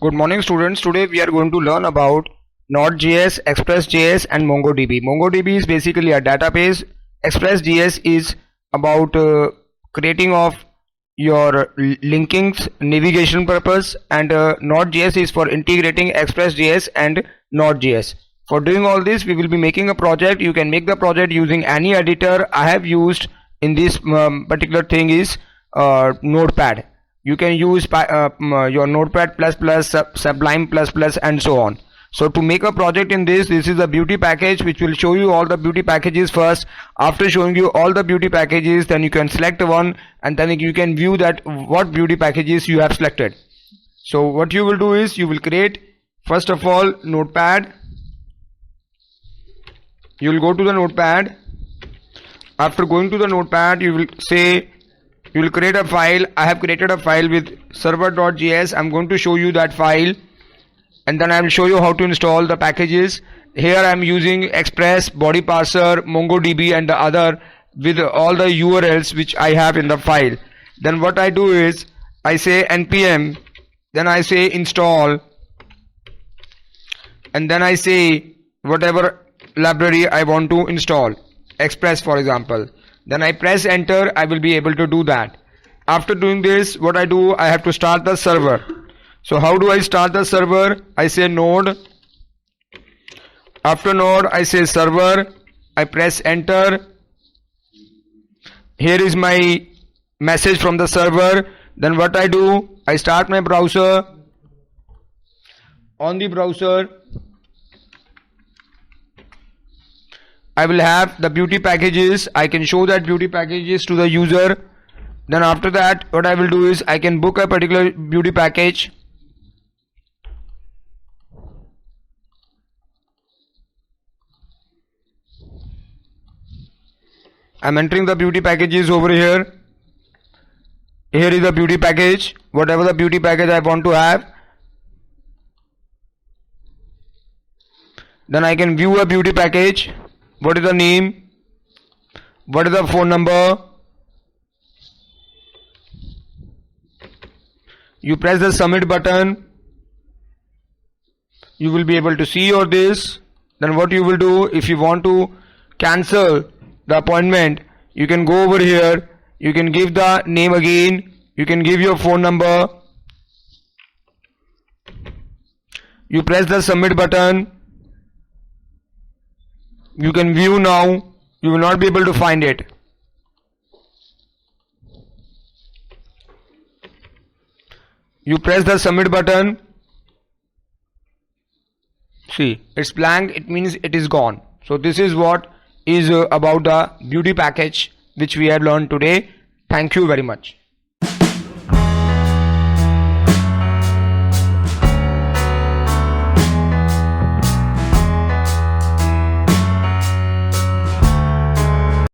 Good morning students. Today we are going to learn about NodeJs, ExpressJS and MongoDB. MongoDB is basically a database. ExpressJS is about creating of your linkings, navigation purpose, and NodeJs is for integrating ExpressJS and NodeJs. For doing all this, we will be making a project. You can make the project using any editor. I have used in this particular thing is Notepad. You can use your Notepad++, Sublime++, and so on. So to make a project in this is a beauty package which will show you all the beauty packages first. After showing you all the beauty packages, then you can select one and then you can view that what beauty packages you have selected. So what you will do is you will create first of all Notepad. You will go to the Notepad. After going to the Notepad, you will say you will create a file. I have created a file with server.js. I'm going to show you that file and then I will show you how to install the packages. Here I am using Express, Body Parser, MongoDB and the other with all the URLs which I have in the file. Then what I do is I say npm, then I say install, and then I say whatever library I want to install, Express for example. Then I press enter. I will be able to do that. After doing this, what I do, I have to start the server. So how do I start the server? I say node. After node, I say server. I press enter. Here is my message from the server. Then what I do, I start my browser. On the browser, I will have the beauty packages. I can show that beauty packages to the user. Then after that, what I will do is I can book a particular beauty package. I'm entering the beauty packages over here. Here is the beauty package, whatever the beauty package I want to have. Then I can view a beauty package. What is the name? What is the phone number? You press the submit button. You will be able to see all this. Then what you will do, if you want to cancel the appointment, you can go over here. You can give the name again. You can give your phone number. You press the submit button. You can view now. You will not be able to find it. You press the submit button. See, it's blank. It means it is gone. So this is what is about the beauty package which we have learned today. Thank you very much.